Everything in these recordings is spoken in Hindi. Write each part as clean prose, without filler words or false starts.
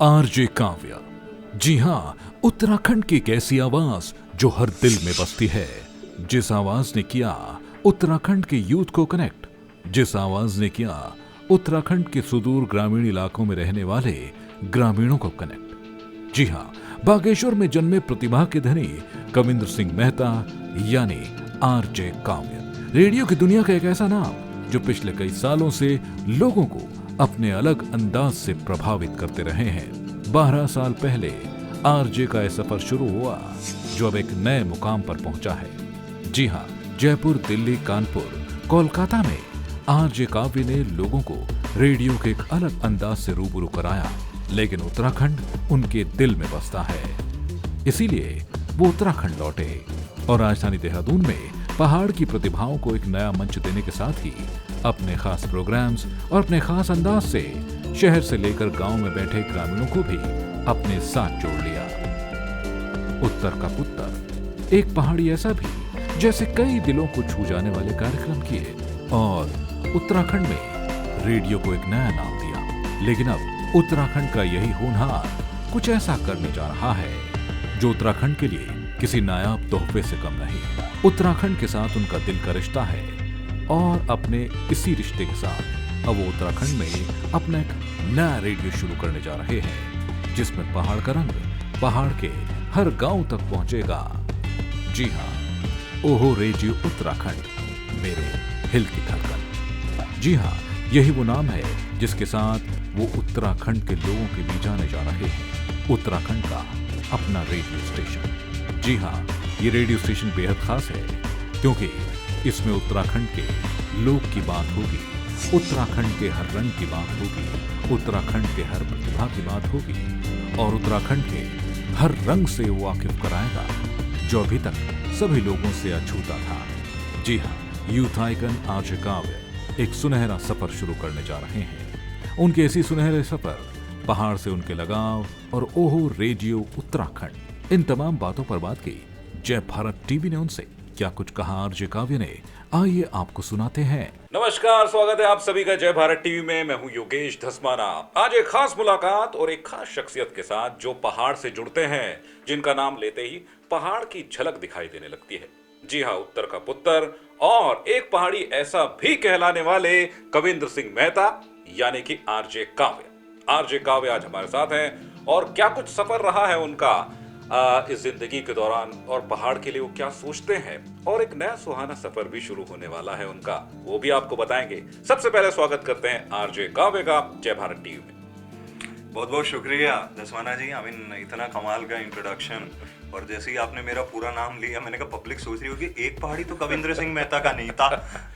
आरजे काव्या। जी हाँ, उत्तराखंड की एक ऐसी आवाज जो हर दिल में बसती है, जिस आवाज ने किया उत्तराखंड के यूथ को कनेक्ट, जिस आवाज ने किया उत्तराखंड के सुदूर ग्रामीण इलाकों में रहने वाले ग्रामीणों को कनेक्ट। जी हाँ, बागेश्वर में जन्मे प्रतिभा के धनी कविंद्र सिंह मेहता यानी आरजे काव्या, रेडियो की दुनिया का एक ऐसा नाम जो पिछले कई सालों से लोगों को अपने अलग अंदाज से प्रभावित करते रहे हैं। 12 साल पहले आरजे का यह सफर शुरू हुआ जो अब एक नए मुकाम पर पहुंचा है। जी हाँ, जयपुर, दिल्ली, कानपुर, कोलकाता में आरजे काव्य ने लोगों को रेडियो के एक अलग अंदाज से रूबरू कराया, लेकिन उत्तराखंड उनके दिल में बसता है। इसीलिए वो उत्तराखंड लौटे और राजधानी देहरादून में पहाड़ की प्रतिभाओं को एक नया मंच देने के साथ ही अपने खास प्रोग्राम्स और अपने खास अंदाज से शहर से लेकर गांव में बैठे ग्रामीणों को भी अपने साथ जोड़ लिया। उत्तर का पुत्र, एक पहाड़ी ऐसा भी जैसे कई दिलों को छू जाने वाले कार्यक्रम किए और उत्तराखंड में रेडियो को एक नया नाम दिया। लेकिन अब उत्तराखंड का यही होनहार कुछ ऐसा करने जा रहा है जो उत्तराखंड के लिए किसी नायाब तोहफे से कम नहीं। उत्तराखंड के साथ उनका दिल का रिश्ता है और अपने इसी रिश्ते के साथ अब वो उत्तराखंड में अपना एक नया रेडियो शुरू करने जा रहे हैं, जिसमें पहाड़ का रंग पहाड़ के हर गांव तक पहुंचेगा। जी हाँ, ओहो रेडियो उत्तराखंड, मेरे हिल की धड़कन। जी हाँ, यही वो नाम है जिसके साथ वो उत्तराखंड के लोगों के बीच आने जा रहे हैं। उत्तराखंड का अपना रेडियो स्टेशन। जी हाँ, ये रेडियो स्टेशन बेहद खास है क्योंकि इसमें उत्तराखंड के लोग की बात होगी, उत्तराखंड के हर रंग की बात होगी, उत्तराखंड के हर प्रतिभा की बात होगी और उत्तराखंड के हर रंग से वो वाकिफ कराएगा जो अभी तक सभी लोगों से अछूता था। जी हाँ, यूथ आइकन आरजे काव्य एक सुनहरा सफर शुरू करने जा रहे हैं। उनके इसी सुनहरे सफर, पहाड़ से उनके लगाव और ओहो रेडियो उत्तराखंड, इन तमाम बातों पर बात की जय भारत टीवी ने उनसे। क्या कुछ कहा आरजे काव्य ने, आइए आपको सुनाते हैं। नमस्कार, स्वागत है आप सभी का जय भारत टीवी में। मैं हूं योगेश धस्माना। आज एक खास मुलाकात और एक खास शख्सियत के साथ जो पहाड़ से जुड़ते हैं, जिनका नाम लेते ही पहाड़ की झलक दिखाई देने लगती है। जी हाँ, उत्तर का पुत्र और एक पहाड़ी ऐसा भी कहलाने वाले कविंद्र सिंह मेहता यानी कि आरजे काव्य। आरजे काव्य आज हमारे साथ हैं और क्या कुछ सफर रहा है उनका इस जिंदगी के दौरान और पहाड़ के लिए वो क्या सोचते हैं, और एक नया सुहाना सफर भी शुरू होने वाला है उनका, वो भी आपको बताएंगे। सबसे पहले स्वागत करते हैं आरजे काव्य का जय भारत टीवी में। बहुत बहुत शुक्रिया धस्माना जी। इतना कमाल का इंट्रोडक्शन, और जैसे ही आपने मेरा पूरा नाम लिया मैंने कहा पब्लिक सोच रही होगी एक पहाड़ी तो कविंद्र सिंह मेहता का नहीं था,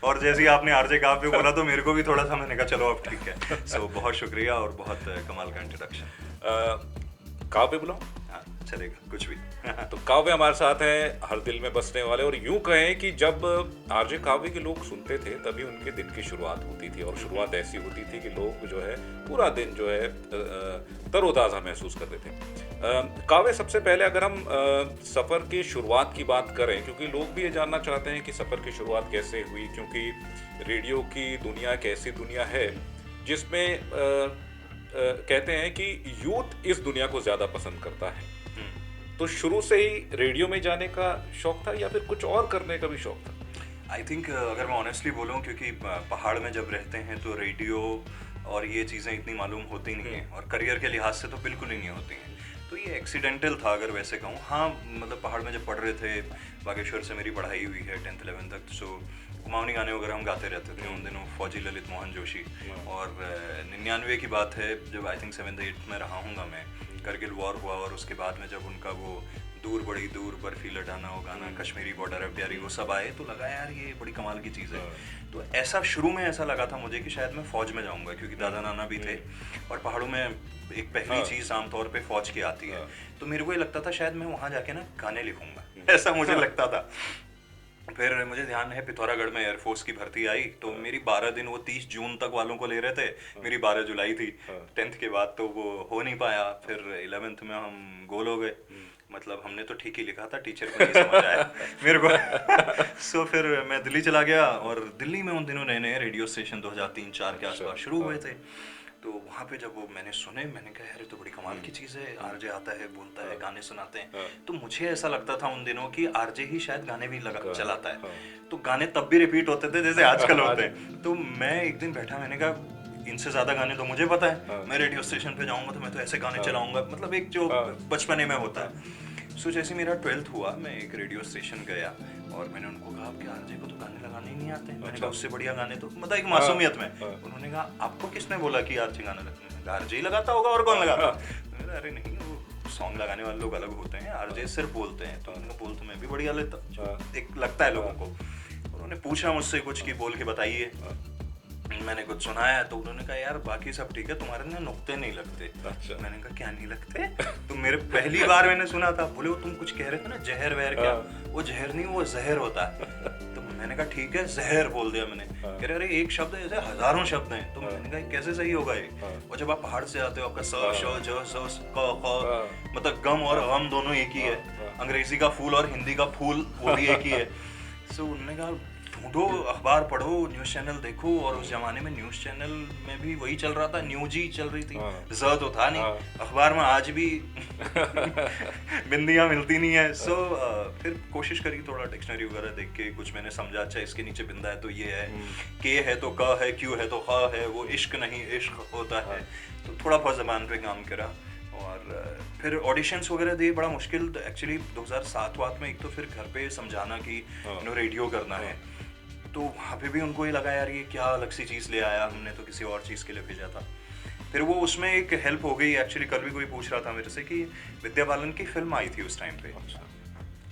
और जैसे ही आपने आरजे काव्य बोला तो मेरे को भी थोड़ा सा, मैंने कहा चलो अब ठीक है। सो बहुत शुक्रिया और बहुत कमाल का इंट्रोडक्शन। काव्य बुलाओ? हाँ चलेगा, कुछ भी। तो काव्य हमारे साथ है, हर दिल में बसने वाले, और यूं कहें कि जब आरजे काव्य के लोग सुनते थे तभी उनके दिन की शुरुआत होती थी, और शुरुआत ऐसी होती थी कि लोग जो है पूरा दिन जो है तरोताज़ा महसूस करते थे। काव्य, सबसे पहले अगर हम सफ़र की शुरुआत की बात करें, क्योंकि लोग भी ये जानना चाहते हैं कि सफ़र की शुरुआत कैसे हुई, क्योंकि रेडियो की दुनिया एक ऐसी दुनिया है जिसमें कहते हैं कि यूथ इस दुनिया को ज्यादा पसंद करता है। तो शुरू से ही रेडियो में जाने का शौक था या फिर कुछ और करने का भी शौक था? आई थिंक अगर मैं ऑनेस्टली बोलूँ, क्योंकि पहाड़ में जब रहते हैं तो रेडियो और ये चीज़ें इतनी मालूम होती नहीं हैं, और करियर के लिहाज से तो बिल्कुल ही नहीं होती हैं, तो ये एक्सीडेंटल था अगर वैसे कहूँ। हाँ, मतलब पहाड़ में जब पढ़ रहे थे, बागेश्वर से मेरी पढ़ाई हुई है 10th 11th तक, सो कुमाऊनी गाने वगैरह हम गाते रहते थे उन दिनों, फौजी ललित मोहन जोशी। और 99 की बात है जब आई थिंक 7th 8th में रहा हूँगा मैं, करगिल वॉर हुआ, और उसके बाद में जब उनका वो दूर बड़ी दूर बर्फी लटाना वो गाना, कश्मीरी बॉर्डर है प्यारी, वो सब आए तो लगा यार ये बड़ी कमाल की चीज़ है। तो ऐसा शुरू में ऐसा लगा था मुझे कि शायद मैं फ़ौज में जाऊँगा, क्योंकि दादा नाना भी थे और पहाड़ों में एक पहली चीज़ आमतौर पे फ़ौज की आती है, तो मेरे को ये लगता था शायद मैं वहाँ जाके ना गाने लिखूँगा, ऐसा मुझे लगता था। फिर मुझे ध्यान है पिथौरागढ़ में एयरफोर्स की भर्ती आई, तो मेरी 12 दिन, वो 30 जून तक वालों को ले रहे थे, मेरी 12 जुलाई थी। 10th के बाद तो वो हो नहीं पाया, फिर 11th में हम गोल हो गए। मतलब हमने तो ठीक ही लिखा था, टीचर को नहीं समझ आया मेरे को। सो फिर मैं दिल्ली चला गया, और दिल्ली में उन दिनों नए नए रेडियो स्टेशन 2003-04 के आसपास शुरू हुए थे, तो वहाँ पे जब वो मैंने सुने, मैंने कहा यार ये तो बड़ी कमाल की चीज़ है, आरजे आता है, बोलता है, गाने सुनाते हैं। तो मुझे ऐसा लगता था उन दिनों कि आरजे ही शायद गाने भी चलाता है, तो गाने तब भी रिपीट होते थे जैसे आजकल होते हैं। तो मैं एक दिन बैठा, मैंने कहा इनसे ज्यादा गाने तो मुझे पता है, मैं रेडियो स्टेशन पे जाऊंगा तो मैं तो ऐसे गाने चलाऊंगा, मतलब एक जो बचपने में होता है। सो जैसे मेरा 12th हुआ, मैं एक रेडियो स्टेशन गया और मैंने उनको कहा कि आरजे को तो गाने लगाने ही नहीं आते। मैंने कहा उससे बढ़िया गाने तो मतलब एक मासूमियत में। उन्होंने कहा आपको किसने बोला कि आरजे गाना आरजे ही लगाता होगा और कौन लगाता? अरे नहीं, वो सॉन्ग लगाने वाले लोग अलग होते हैं, आरजे सिर्फ बोलते हैं। तो उन्होंने बोल तो मैं भी बढ़िया लेता, एक लगता है लोगों को। उन्होंने पूछा मुझसे कुछ कि बोल के बताइए, मैंने कुछ सुनाया तो उन्होंने कहा यार बाकी सब ठीक है, तुम्हारे ना नुक्ते नहीं लगते। अच्छा। मैंने कहा क्या नहीं लगते? तो मेरे पहली बार मैंने सुना था, बोले वो तुम कुछ कह रहे थे ना जहर वहर, क्या वो जहर नहीं वो जहर होता है। तो मैंने कहा ठीक है, जहर बोल दिया मैंने। कह रहे अरे एक शब्द है जैसे हजारों शब्द हैं। तो मैंने कहा कैसे सही होगा ये? और जब आप पहाड़ से आते हो, आपका स श ज स क मतलब गम और गम दोनों एक ही है, अंग्रेजी का फूल और हिंदी का फूल वो भी एक ही है। सो उन्होंने कहा ढूंढो, अखबार पढ़ो, न्यूज़ चैनल देखो। और उस जमाने में न्यूज़ चैनल में भी वही चल रहा था, न्यूज ही चल रही थी, ज तो था नहीं। अखबार में आज भी बिंदियाँ मिलती नहीं है। सो फिर कोशिश करी थोड़ा डिक्शनरी वगैरह देख के, कुछ मैंने समझा, अच्छा इसके नीचे बिंदा है तो ये है, के है तो क है, क्यू है तो ख है, वो इश्क नहीं इश्क होता है। तो थोड़ा बहुत ज़बान पे काम करा और फिर ऑडिशंस वगैरह दिए। बड़ा मुश्किल एक्चुअली 2007 वात में, एक तो फिर घर पे समझाना कि रेडियो करना है, तो वहाँ पे भी उनको ये लगा यार ये क्या अलग सी चीज़ ले आया, हमने तो किसी और चीज़ के लिए भेजा था। फिर वो उसमें एक हेल्प हो गई एक्चुअली। कल भी कोई पूछ रहा था मेरे से कि विद्या बालन की फिल्म आई थी उस टाइम पे,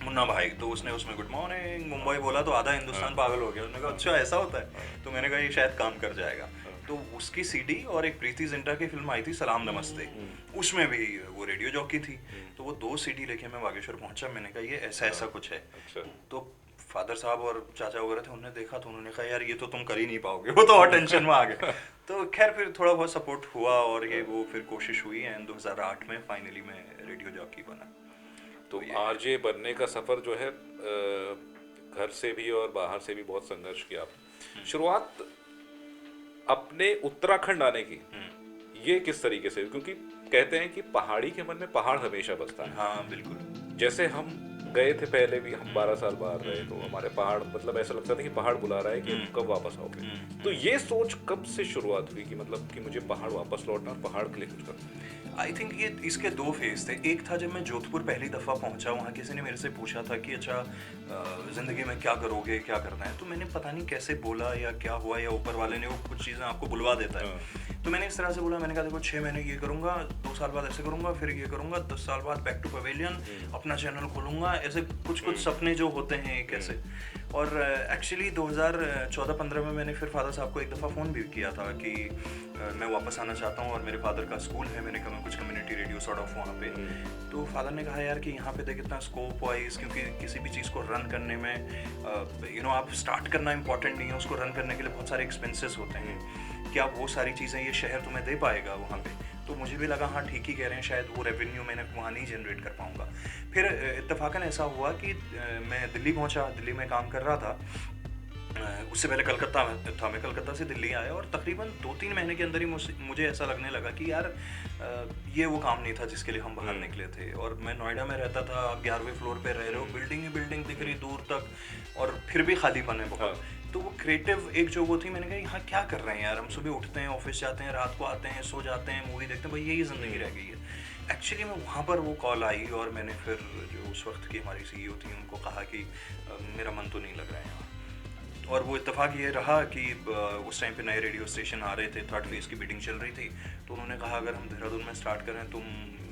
मुन्ना भाई, तो उसने उसमें गुड मॉर्निंग मुंबई बोला तो आधा हिंदुस्तान पागल हो गया। उसने कहा अच्छा ऐसा होता है? तो मैंने कहा ये शायद काम कर जाएगा। तो उसकी सीडी और एक प्रीति जिंटा की फिल्म आई थी सलाम नमस्ते, उसमें भी वो रेडियो जॉकी थी। तो वो 2 सीडी लेके मैं बागेश्वर पहुंचा, मैंने कहा ये ऐसा ऐसा कुछ है। तो फादर साहब और चाचा वगैरह थे, उन्होंने देखा तो उन्होंने कहा यार ये तो तुम कर ही नहीं पाओगे, वो तो और टेंशन में आ गए। तो खैर फिर थोड़ा बहुत सपोर्ट हुआ और ये वो फिर कोशिश हुई एंड 2008 में फाइनली मैं रेडियो जॉकी बना। तो आरजे बनने का सफ़र जो है घर से भी और बाहर से भी बहुत संघर्ष किया आपने। शुरुआत अपने उत्तराखंड आने की ये किस तरीके से? क्योंकि कहते हैं कि पहाड़ी के मन में पहाड़ हमेशा बसता है। हाँ बिल्कुल। जैसे हम गए थे पहले भी, हम 12 साल बाहर रहे, तो हमारे पहाड़ मतलब ऐसा लगता था कि पहाड़ बुला रहा है कि कब वापस आओगे। तो ये सोच कब से शुरुआत हुई कि मतलब कि मुझे पहाड़ वापस लौटना और पहाड़ के लिए कुछ करना? आई थिंक ये इसके 2 फेज थे। एक था जब मैं जोधपुर पहली दफ़ा पहुंचा, वहाँ किसी ने मेरे से पूछा था कि अच्छा ज़िंदगी में क्या करोगे, क्या करना है। तो मैंने पता नहीं कैसे बोला या क्या हुआ, या ऊपर वाले ने वो कुछ चीज़ें आपको बुलवा देता है। तो मैंने इस तरह से बोला, मैंने कहा देखो 6 महीने ये करूँगा, 2 साल बाद ऐसे करूँगा, फिर ये करूँगा, 10 साल बाद बैक टू पवेलियन अपना चैनल खोलूँगा, ऐसे कुछ कुछ सपने जो होते हैं कैसे। और एक्चुअली 2014-15 में मैंने फिर फादर साहब को एक दफ़ा फ़ोन भी किया था कि मैं वापस आना चाहता हूँ और मेरे फादर का स्कूल है, मैंने कहा मैं कुछ कम्युनिटी रेडियो सॉर्ट ऑफ वहाँ पे। तो फादर ने कहा यार कि यहाँ पे देख इतना स्कोप वाइज, क्योंकि किसी भी चीज़ को रन करने में आप स्टार्ट करना इंपॉर्टेंट नहीं है, उसको रन करने के लिए बहुत सारे एक्सपेंसेस होते हैं। क्या वो सारी चीज़ें ये शहर तुम्हें दे पाएगा वहाँ पे? तो मुझे भी लगा हाँ ठीक ही कह रहे हैं, शायद वो रेवेन्यू मैंने वहाँ नहीं जनरेट कर पाऊँगा। फिर इत्तेफाकन ऐसा हुआ कि मैं दिल्ली पहुँचा, दिल्ली में काम कर रहा था। उससे पहले कलकत्ता में था, मैं कलकत्ता से दिल्ली आया और तकरीबन 2-3 महीने के अंदर ही मुझे ऐसा लगने लगा कि यार ये वो काम नहीं था जिसके लिए हम बाहर निकले थे। और मैं नोएडा में रहता था, आप 11वें फ्लोर पे रह रहे हो, बिल्डिंग ही बिल्डिंग दिख रही दूर तक, और फिर भी खालीपन है बहुत। तो वो क्रिएटिव एक जो वो थी, मैंने कहा यहाँ क्या कर रहे हैं यार, हम सुबह उठते हैं, ऑफिस जाते हैं, रात को आते हैं, सो जाते हैं, मूवी देखते हैं, भाई यही ज़िंदगी रह गई है। एक्चुअली मैं वहाँ पर वो कॉल आई और मैंने फिर जो उस वक्त की हमारी CEO थी उनको कहा कि मेरा मन तो नहीं लग रहा है यहाँ। और वो इत्तेफाक ये रहा कि उस टाइम पे नए रेडियो स्टेशन आ रहे थे, 3rd फेज़ की मीटिंग चल रही थी। तो उन्होंने कहा अगर हम देहरादून में स्टार्ट करें तुम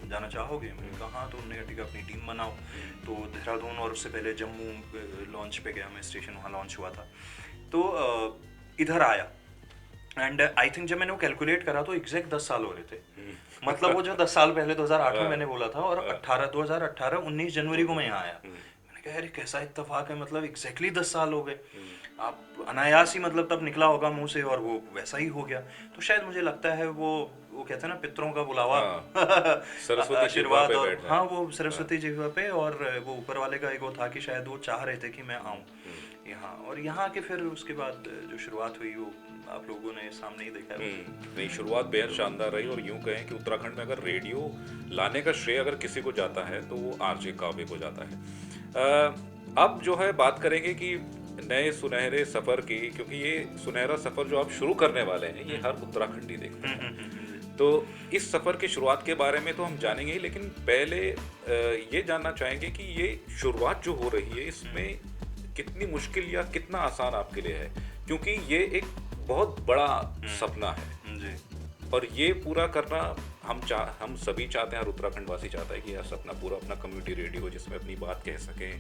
जाना चाहोगे? मैंने कहा हाँ। तो उन्होंने कहा ठीक है अपनी टीम बनाओ। तो देहरादून और उससे पहले जम्मू लॉन्च पे गया मैं, स्टेशन वहाँ लॉन्च हुआ था। तो इधर आया एंड आई थिंक जब मैंने वो कैलकुलेट करा तो एग्जैक्ट 10 साल हो रहे थे। मतलब वो जो 10 साल पहले 2008 में मैंने बोला था और 19 जनवरी को मैं यहाँ आया। मैंने कहा यार कैसा इत्तेफाक है, मतलब एग्जैक्टली 10 साल हो गए। आप अनायास ही मतलब तब निकला होगा मुंह से और वो वैसा ही हो गया। तो शायद मुझे लगता है वो कहते हैं ना पितरों का बुलावा, सरस्वती आशीर्वाद, और हाँ वो सरस्वती जी पे, और वो ऊपर वाले का एक वो था कि शायद वो चाह रहे थे कि मैं आऊँ। यहाँ, और यहाँ के फिर उसके बाद जो शुरुआत हुई वो आप लोगों ने सामने ही देखा है। नहीं, शुरुआत बेहद शानदार रही और यूं कहें कि उत्तराखंड में अगर रेडियो लाने का श्रेय अगर किसी को जाता है तो वो आरजे काव्य को जाता है। अब जो है बात करेंगे कि नए सुनहरे सफर की, क्योंकि ये सुनहरा सफर जो आप शुरू करने वाले हैं ये हर उत्तराखंडी देखता है। तो इस सफर की शुरुआत के बारे में तो हम जानेंगे ही, लेकिन पहले ये जानना चाहेंगे कि ये शुरुआत जो हो रही है इसमें कितनी मुश्किल या कितना आसान आपके लिए है, क्योंकि ये एक बहुत बड़ा सपना है जी। और ये पूरा करना हम सभी चाहते हैं, हर उत्तराखंड वासी चाहता है कि यह सपना पूरा अपना कम्युनिटी रेडियो हो जिसमें अपनी बात कह सकें,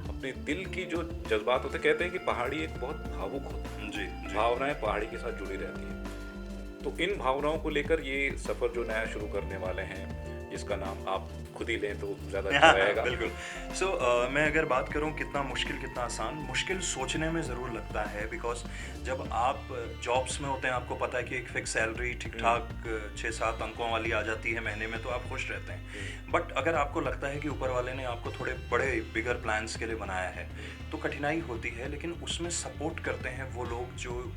अपने दिल की जो जज्बात होते, कहते हैं कि पहाड़ी एक बहुत भावुक होता है, जी। भावनाएं पहाड़ी के साथ जुड़ी रहती हैं। तो इन भावनाओं को लेकर ये सफर जो नया शुरू करने वाले हैं, जिसका नाम आप खुद ही लें तो ज़्यादा अच्छा रहेगा। बिल्कुल। सो मैं अगर बात करूं कितना मुश्किल कितना आसान, मुश्किल सोचने में ज़रूर लगता है, बिकॉज जब आप जॉब्स में होते हैं आपको पता है कि एक फिक्स सैलरी ठीक ठाक 6-7 अंकों वाली आ जाती है महीने में, तो आप खुश रहते हैं। बट अगर आपको लगता है कि ऊपर वाले ने आपको थोड़े बड़े बिगर प्लान्स के लिए बनाया है तो कठिनाई होती है, लेकिन उसमें सपोर्ट करते हैं वो लोग जो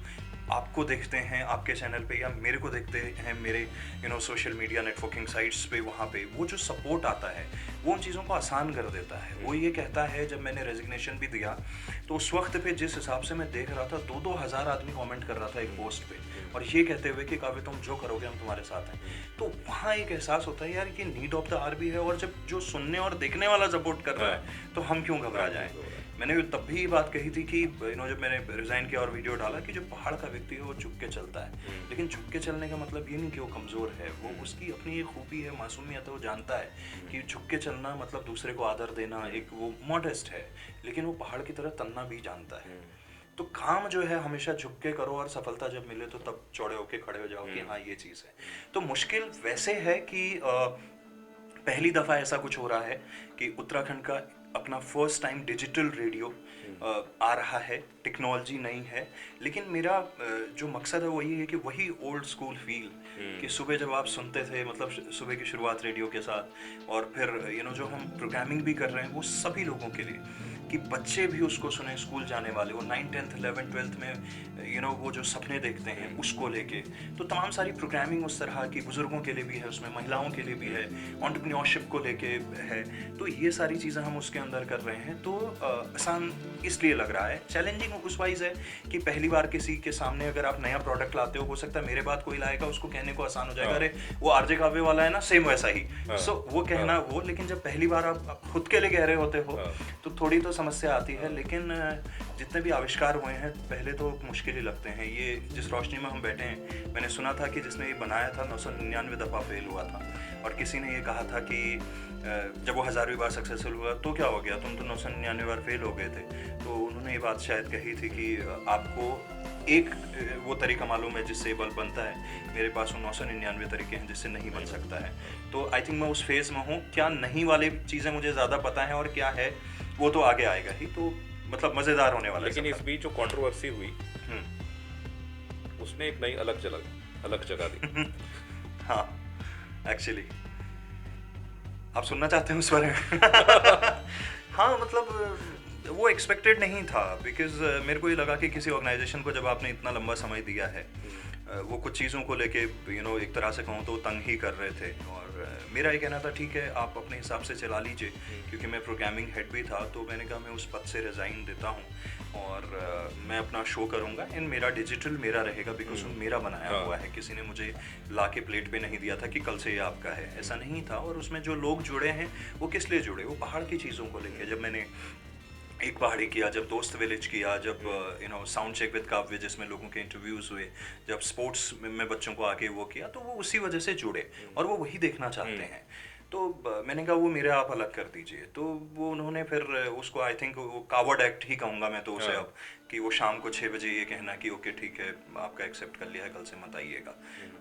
आपको देखते हैं आपके चैनल पे या मेरे को देखते हैं मेरे सोशल मीडिया नेटवर्किंग साइट्स पे, वहाँ पे वो जो सपोर्ट आता है वो उन चीज़ों को आसान कर देता है। वो ये कहता है, जब मैंने रेजिग्नेशन भी दिया तो उस वक्त पे जिस हिसाब से मैं देख रहा था 2-2 हज़ार आदमी कमेंट कर रहा था एक पोस्ट पे, और ये कहते हुए कि काव्य तुम जो करोगे हम तुम्हारे साथ हैं। तो वहाँ एक एहसास होता है यार ये नीड ऑफ द आवर भी है, और जब जो सुनने और देखने वाला सपोर्ट कर रहा है तो हम क्यों घबरा जाएं। मैंने तब भी ये बात कही थी कि जब मैंने रिज़ाइन किया और वीडियो डाला कि जो पहाड़ का व्यक्ति है वो झुक के चलता है, लेकिन झुक के चलने का मतलब ये नहीं कि वो कमज़ोर है, वो उसकी अपनी एक खूबी है, मासूमियत है। वो जानता है कि झुक के चलना मतलब दूसरे को आदर देना, एक वो मॉडेस्ट है, लेकिन वो पहाड़ की तरह तनना भी जानता है। तो काम जो है हमेशा झुक के करो, और सफलता जब मिले तो तब चौड़े होके खड़े हो जाओ कि हाँ ये चीज़ है। तो मुश्किल वैसे है कि पहली दफ़ा ऐसा कुछ हो रहा है कि उत्तराखंड का अपना फर्स्ट टाइम डिजिटल रेडियो आ रहा है, टेक्नोलॉजी नहीं है, लेकिन मेरा जो मकसद है वो ये है कि वही ओल्ड स्कूल फील कि सुबह जब आप सुनते थे, मतलब सुबह की शुरुआत रेडियो के साथ, और फिर जो हम प्रोग्रामिंग भी कर रहे हैं वो सभी लोगों के लिए, कि बच्चे भी उसको सुने, स्कूल जाने वाले, वो 9th 10th 11th 12th में वो जो सपने देखते हैं उसको लेके, तो तमाम सारी प्रोग्रामिंग उस तरह की बुजुर्गों के लिए भी है, उसमें महिलाओं के लिए भी है, एंटरप्रेन्योरशिप को लेके है। तो ये सारी चीज़ें हम उसके अंदर कर रहे हैं। तो आसान इसलिए लग रहा है, चैलेंजिंग उस वाइज है कि पहली बार किसी के सामने अगर आप नया प्रोडक्ट लाते हो सकता है मेरे बाद कोई लाएगा उसको कहने को आसान हो जाएगा, अरे वो आरजे काव्य वाला है ना, सेम वैसा ही। सो वो कहना वो, लेकिन जब पहली बार आप खुद के लिए कह रहे होते हो तो थोड़ी तो समस्या आती है। लेकिन जितने भी आविष्कार हुए हैं पहले तो मुश्किल ही लगते हैं। ये जिस रोशनी में हम बैठे हैं, मैंने सुना था कि जिसने ये बनाया था 999 दफ़ा फेल हुआ था, और किसी ने ये कहा था कि जब वो 1000वीं बार सक्सेसफुल हुआ तो क्या हो गया, तुम तो 999 बार फेल हो गए थे। तो उन्होंने ये बात शायद कही थी कि आपको एक वो तरीका मालूम है जिससे बल्ब बनता है, मेरे पास वो 999 तरीके हैं जिससे नहीं बन सकता है। तो आई थिंक मैं उस फेज़ में हूँ। क्या नहीं वाली चीज़ें मुझे ज़्यादा पता है और क्या है वो तो आगे आएगा ही, तो मतलब मज़ेदार होने वाला है। लेकिन इस बीच जो कंट्रोवर्सी हुई उसने एक नई अलग जगह दी। हाँ, एक्चुअली आप सुनना चाहते हैं उस बारे में? हाँ, मतलब वो एक्सपेक्टेड नहीं था, बिकॉज मेरे को ये लगा कि किसी ऑर्गेनाइजेशन को जब आपने इतना लंबा समय दिया है, वो कुछ चीज़ों को लेके एक तरह से कहूँ तो तंग ही कर रहे थे, और मेरा ये कहना था ठीक है आप अपने हिसाब से चला लीजिए, क्योंकि मैं प्रोग्रामिंग हेड भी था। तो मैंने कहा मैं उस पद से रिज़ाइन देता हूँ और मैं अपना शो करूँगा, इन मेरा डिजिटल मेरा रहेगा, बिकॉज वो मेरा बनाया हुआ है, किसी ने मुझे ला के प्लेट पे नहीं दिया था कि कल से ये आपका है, ऐसा नहीं था। और उसमें जो लोग जुड़े हैं वो किस लिए जुड़े, वो पहाड़ की चीज़ों को लेके। जब मैंने एक पहाड़ी किया, जब दोस्त विलेज किया, जब साउंड चेक विद काव्य जिसमें लोगों के इंटरव्यूज़ हुए, जब स्पोर्ट्स में बच्चों को आके वो किया, तो वो उसी वजह से जुड़े और वो वही देखना चाहते हैं। तो मैंने कहा वो मेरे आप अलग कर दीजिए। तो वो उन्होंने फिर उसको आई थिंक वो कावर्ड एक्ट ही कहूँगा मैं तो उसे अब, कि वो शाम को 6 बजे ये कहना कि ओके ठीक है आपका एक्सेप्ट कर लिया है, कल से मत आइएगा।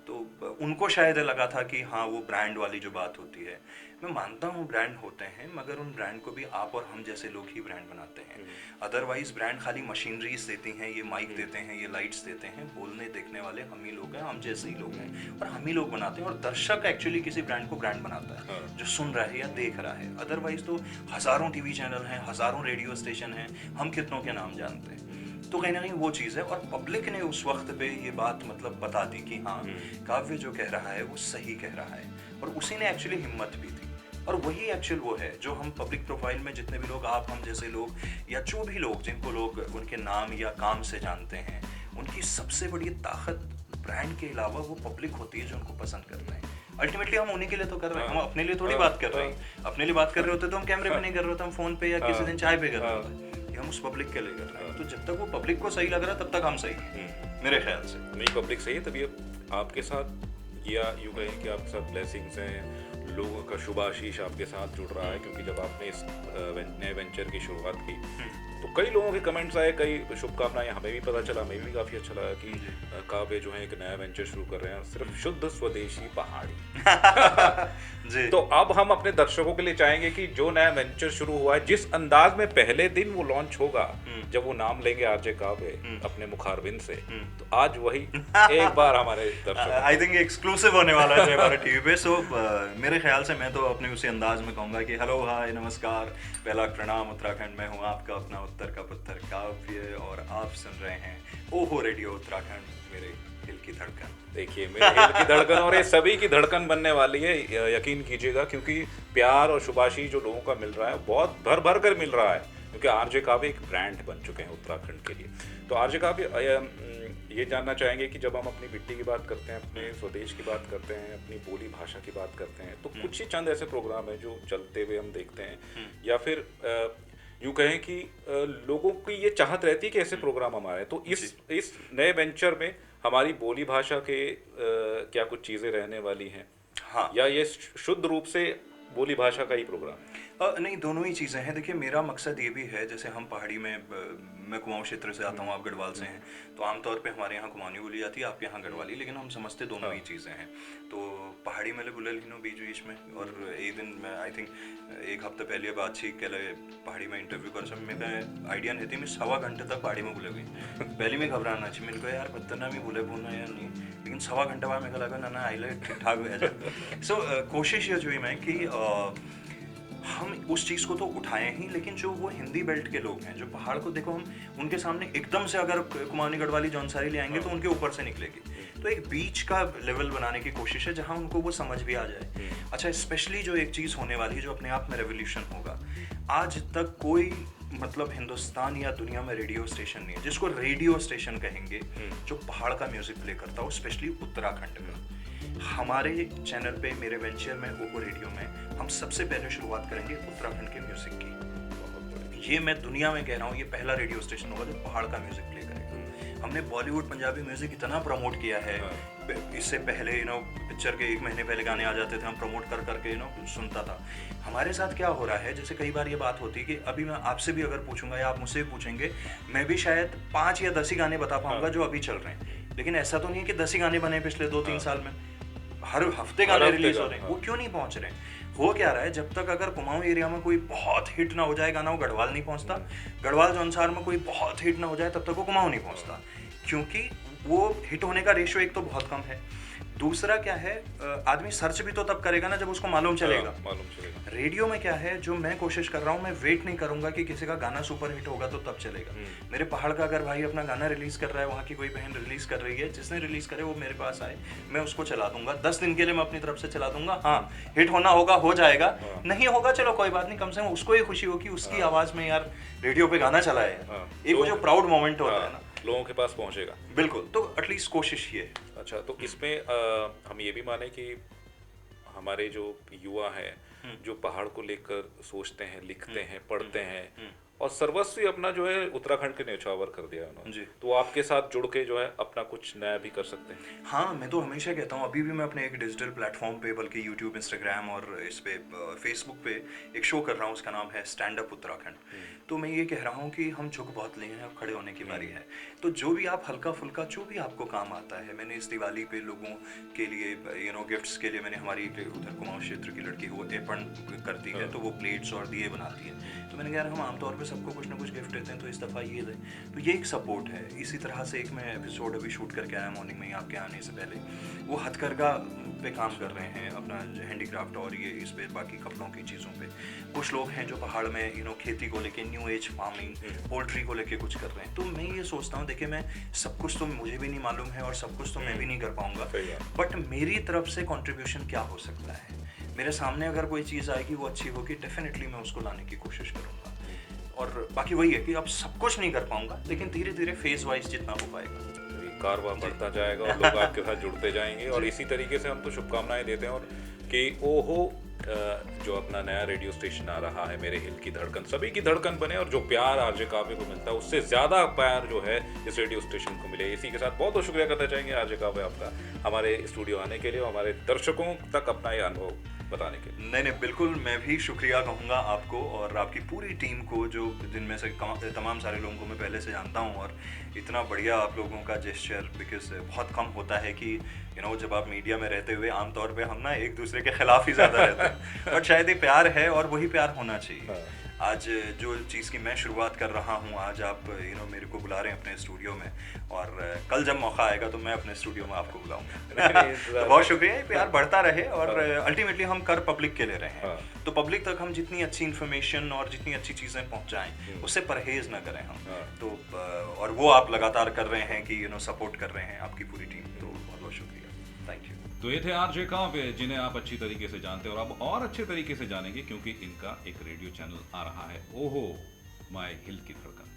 तो उनको शायद लगा था कि हाँ वो ब्रांड वाली जो बात होती है, मैं मानता हूँ ब्रांड होते हैं, मगर उन ब्रांड को भी आप और हम जैसे लोग ही ब्रांड बनाते हैं। अदरवाइज ब्रांड खाली मशीनरीज देती हैं, ये माइक देते हैं, ये लाइट्स देते हैं, बोलने देखने वाले हम ही लोग हैं, हम जैसे ही लोग हैं और हम ही लोग बनाते हैं। और दर्शक एक्चुअली किसी ब्रांड को ब्रांड बनाता है जो सुन रहा है या देख रहा है। अदरवाइज तो हज़ारों टीवी चैनल हैं, हज़ारों रेडियो स्टेशन हैं, हम कितनों के नाम जानते हैं। तो कहीं ना कहीं वो चीज़ है। और पब्लिक ने उस वक्त पे ये बात मतलब बता दी कि हाँ काव्य जो कह रहा है वो सही कह रहा है, और उसी ने एक्चुअली हिम्मत भी दी। और वही एक्चुअल वो है जो हम पब्लिक प्रोफाइल में जितने भी लोग, आप हम जैसे लोग या जो भी लोग जिनको लोग उनके नाम या काम से जानते हैं, उनकी सबसे बड़ी ताकत ब्रांड के अलावा वो पब्लिक होती है जो उनको पसंद कर रहे हैं। अल्टीमेटली हम उन्हीं के लिए तो कर रहे हैं, हम अपने लिए थोड़ी बात कर रहे हैं। अपने लिए बात कर रहे होते तो हम कैमरे पे नहीं कर रहे होते, हम फोन पे या किसी दिन चाय पे कर रहे होते। हम उस पब्लिक के लिए कर रहे हैं। तो जब तक वो पब्लिक को सही लग रहा है तब तक हम सही हैं मेरे ख्याल से। नहीं, पब्लिक सही है तभी आपके साथ, या यूँ कहें कि आपके साथ ब्लेसिंग्स हैं, लोगों का शुभ आशीष आपके साथ जुड़ रहा है। क्योंकि जब आपने इस नए वेंचर की शुरुआत की तो कई लोगों के कमेंट्स आए, कई शुभकामनाएं हमें भी पता चला, हमें भी काफ़ी अच्छा लगा कि काव्य जो है एक नया वेंचर शुरू कर रहे हैं, सिर्फ शुद्ध स्वदेशी पहाड़ी। जी। तो अब हम अपने दर्शकों के लिए चाहेंगे कि जो नया वेंचर शुरू हुआ है, जिस अंदाज में पहले दिन वो लॉन्च होगा, जब वो नाम लेंगे आरजे काव्य अपने मुखारबिंद से, तो आज वही एक बार हमारे दर्शक आई थिंक एक्सक्लूसिव होने वाला है हमारे टीवी पे। सो मेरे ख्याल से मैं तो अपने उसी अंदाज में कहूँगा कि हेलो हाय नमस्कार, पहला प्रणाम उत्तराखंड में हूँ आपका अपना उत्तर का पुत्र काव्य, और आप सुन रहे हैं ओहो रेडियो उत्तराखंड, मेरे दिल की धड़कन। देखिए मेरे दिल की धड़कन और ये सभी की धड़कन बनने वाली है, यकीन कीजिएगा, क्योंकि प्यार और शुभाशीष जो लोगों का मिल रहा है बहुत भर भर कर मिल रहा है, क्योंकि आरजे काव्य एक ब्रांड बन चुके हैं उत्तराखंड के लिए। तो आरजे काव्य ये जानना चाहेंगे कि जब हम अपनी मिट्टी की बात करते हैं, अपने स्वदेश की बात करते हैं, अपनी बोली भाषा की बात करते हैं, तो कुछ ही चंद ऐसे प्रोग्राम हैं जो चलते हुए हम देखते हैं, या फिर यूँ कहें कि लोगों की ये चाहत रहती है कि ऐसे प्रोग्राम हमारे। तो इस नए वेंचर में हमारी बोली भाषा के क्या कुछ चीज़ें रहने वाली हैं? हाँ, या ये शुद्ध रूप से बोली भाषा का ही प्रोग्राम? नहीं, दोनों ही चीज़ें हैं। देखिए मेरा मकसद ये भी है, जैसे हम पहाड़ी में, मैं कुमाऊँ क्षेत्र से आता हूँ, आप गढ़वाल से हैं, तो आमतौर पे हमारे यहाँ कुमाऊनी बोली जाती है, आपके यहाँ गढ़वाली, लेकिन हम समझते दोनों ही चीज़ें हैं। तो पहाड़ी में बुलल हिनो बीच बीच में, और एक दिन मैं आई थिंक एक हफ्ते पहले बात छी के पहाड़ी में इंटरव्यू कर सब मेरे आइडिया नहीं थी, मैं 1.25 घंटे तक पहाड़ी में बोले गई। पहले में घबराना चाहिए, मेरे को यार बतना भी बोले बोलना या नहीं, लेकिन 1.25 घंटे बाद मेरे को लगा ना आई ठीक ठाक हो जाए। सो कोशिश ये हुई मैं कि हम उस चीज़ को तो उठाएं ही, लेकिन जो वो हिंदी बेल्ट के लोग हैं, जो पहाड़ को देखो, हम उनके सामने एकदम से अगर कुमाऊनी गढ़वाली जौनसारी ले आएंगे तो उनके ऊपर से निकलेगी। तो एक बीच का लेवल बनाने की कोशिश है जहां उनको वो समझ भी आ जाए। अच्छा, स्पेशली जो एक चीज़ होने वाली है जो अपने आप में रेवोल्यूशन होगा, आज तक कोई मतलब हिंदुस्तान या दुनिया में रेडियो स्टेशन नहीं है जिसको रेडियो स्टेशन कहेंगे जो पहाड़ का म्यूजिक प्ले करता हो, स्पेशली उत्तराखंड में। हमारे चैनल पे, मेरे वेंचर में, ओहो रेडियो में, हम सबसे पहले शुरुआत करेंगे उत्तराखंड के म्यूजिक की। ये मैं दुनिया में कह रहा हूँ, ये पहला रेडियो स्टेशन होगा जो पहाड़ का म्यूजिक प्ले करेगा। हमने बॉलीवुड पंजाबी म्यूजिक इतना प्रमोट किया है, इससे पहले पिक्चर के 1 महीने पहले गाने आ जाते थे, हम प्रमोट कर करके सुनता था। हमारे साथ क्या हो रहा है, जैसे कई बार ये बात होती है कि अभी मैं आपसे भी अगर पूछूंगा या आप मुझसे भी पूछेंगे, मैं भी शायद 5 या 10 ही गाने बता पाऊंगा जो अभी चल रहे हैं। लेकिन ऐसा तो नहीं है कि 10 ही गाने बने पिछले 2-3 साल में, हर हफ्ते गाने रिलीज हो रहे हैं। वो क्यों नहीं पहुंच रहे हैं? हो क्या रहा है, जब तक अगर कुमाऊं एरिया में कोई बहुत हिट ना हो जाए गाना, वो गढ़वाल नहीं पहुंचता। गढ़वाल जौनसार में कोई बहुत हिट ना हो जाए तब तक वो कुमाऊं नहीं पहुंचता, क्योंकि वो हिट होने का रेशियो एक तो बहुत कम है। दूसरा क्या है, आदमी सर्च भी तो तब करेगा ना जब उसको मालूम चलेगा। रेडियो में क्या है, जो मैं कोशिश कर रहा हूँ, मैं वेट नहीं करूंगा कि किसी का गाना सुपर हिट होगा तो तब चलेगा। मेरे पहाड़ का अगर भाई अपना गाना रिलीज कर रहा है, वहाँ की कोई बहन रिलीज कर रही है, जिसने रिलीज करे वो मेरे पास आए, मैं उसको चला दूंगा। 10 दिन के लिए मैं अपनी तरफ से चला दूंगा। हाँ, हिट होना होगा, हो जाएगा, नहीं होगा चलो कोई बात नहीं, कम से कम उसको ये खुशी हो कि उसकी आवाज में यार रेडियो पे गाना चला है। एक वो जो प्राउड मोमेंट होता है ना, लोगों के पास पहुंचेगा। बिल्कुल, तो एटलीस्ट कोशिश ये है। अच्छा, तो इसमें हम ये भी माने कि हमारे जो युवा हैं, जो पहाड़ को लेकर सोचते हैं, लिखते हैं, पढ़ते हैं, और सर्वस्वी अपना जो है उत्तराखंड के न्यौछावर कर दिया उन्होंने। जी। तो आपके साथ जुड़ के जो है अपना कुछ नया भी कर सकते हैं। हाँ, मैं तो हमेशा कहता हूँ, अभी भी मैं अपने एक डिजिटल प्लेटफॉर्म पे, बल्कि यूट्यूब, इंस्टाग्राम और इस पे फेसबुक पे एक शो कर रहा हूँ, उसका नाम है स्टैंड अप उत्तराखंड। तो मैं ये कह रहा हूँ कि हम झुक बहुत लिए हैं, अब खड़े होने की बारी है। तो जो भी आप हल्का फुल्का जो भी आपको काम आता है, मैंने इस दिवाली पे लोगों के लिए गिफ्ट्स के लिए, मैंने हमारी उधर कुमाऊं क्षेत्र की लड़की वो एपन करती है, तो वो प्लेट्स और दिए बनाती है। तो मैंने कहा यार, हम आमतौर पे सबको कुछ ना कुछ गिफ्ट देते हैं, तो इस दफ़ा ये दें। तो ये एक सपोर्ट है। इसी तरह से एक मैं एपिसोड अभी शूट करके आया मॉर्निंग में ही आपके आने से पहले, वो हथकरघा पे काम कर रहे हैं, अपना हैंडीक्राफ्ट और ये इस पे बाकी कपड़ों की चीज़ों पे। कुछ लोग हैं जो पहाड़ में खेती को लेके, न्यू एज फार्मिंग, पोल्ट्री को लेके कुछ कर रहे हैं। तो मैं ये सोचता हूँ, देखिए मैं सब कुछ तो मुझे भी नहीं मालूम है और सब कुछ तो मैं भी नहीं कर पाऊंगा, बट मेरी तरफ से कंट्रीब्यूशन क्या हो सकता है। मेरे सामने अगर कोई चीज़ आएगी वो अच्छी होगी, डेफिनेटली मैं उसको लाने की कोशिश करूँगा। और बाकी वही है कि अब सब कुछ नहीं कर पाऊंगा, लेकिन धीरे धीरे फेज वाइज जितना हो पाएगा। कारवां बढ़ता जाएगा और लोग आपके साथ जुड़ते जाएंगे। और इसी तरीके से हम तो शुभकामनाएं देते हैं और कि ओहो जो अपना नया रेडियो स्टेशन आ रहा है, मेरे हिल की धड़कन सभी की धड़कन बने, और जो प्यार आरजे काव्य को मिलता है उससे ज़्यादा प्यार जो है इस रेडियो स्टेशन को मिले। इसी के साथ बहुत बहुत शुक्रिया करना चाहेंगे आरजे काव्य आपका हमारे स्टूडियो आने के लिए और हमारे दर्शकों तक अपना ये अनुभव बताने के लिए। नहीं, बिल्कुल, मैं भी शुक्रिया कहूँगा आपको और आपकी पूरी टीम को, जो जिनमें से तमाम सारे लोगों को मैं पहले से जानता हूँ। और इतना बढ़िया आप लोगों का जेस्चर, बिकॉज बहुत कम होता है कि जब आप मीडिया में रहते हुए आमतौर पे हम ना एक दूसरे के खिलाफ ही ज़्यादा रहते हैं, बट शायद ये प्यार है और वही प्यार होना चाहिए। आज जो चीज़ की मैं शुरुआत कर रहा हूँ, आज आप मेरे को बुला रहे हैं अपने स्टूडियो में, और कल जब मौका आएगा तो मैं अपने स्टूडियो में आपको बुलाऊंगा। तो बहुत शुक्रिया, प्यार बढ़ता रहे। और अल्टीमेटली हम कर पब्लिक के ले रहे हैं, तो पब्लिक तक हम जितनी अच्छी इन्फॉर्मेशन और जितनी अच्छी चीज़ें पहुँचाएं, उससे परहेज ना करें हम। तो और वो आप लगातार कर रहे हैं कि सपोर्ट कर रहे हैं, आपकी पूरी टीम। तो बहुत बहुत शुक्रिया, थैंक यू। तो ये थे आरजे काव्य, जिन्हें आप अच्छी तरीके से जानते हैं और अब और अच्छे तरीके से जानेंगे, क्योंकि इनका एक रेडियो चैनल आ रहा है, ओहो माय हिल की धड़कन।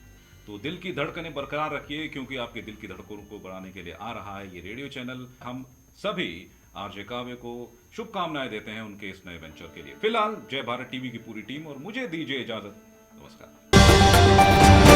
तो दिल की धड़कनें बरकरार रखिए, क्योंकि आपके दिल की धड़कनों को बढ़ाने के लिए आ रहा है ये रेडियो चैनल। हम सभी आरजे काव्य को शुभकामनाएं देते हैं उनके इस नए वेंचर के लिए। फिलहाल जय भारत टीवी की पूरी टीम और मुझे दीजिए इजाजत, नमस्कार।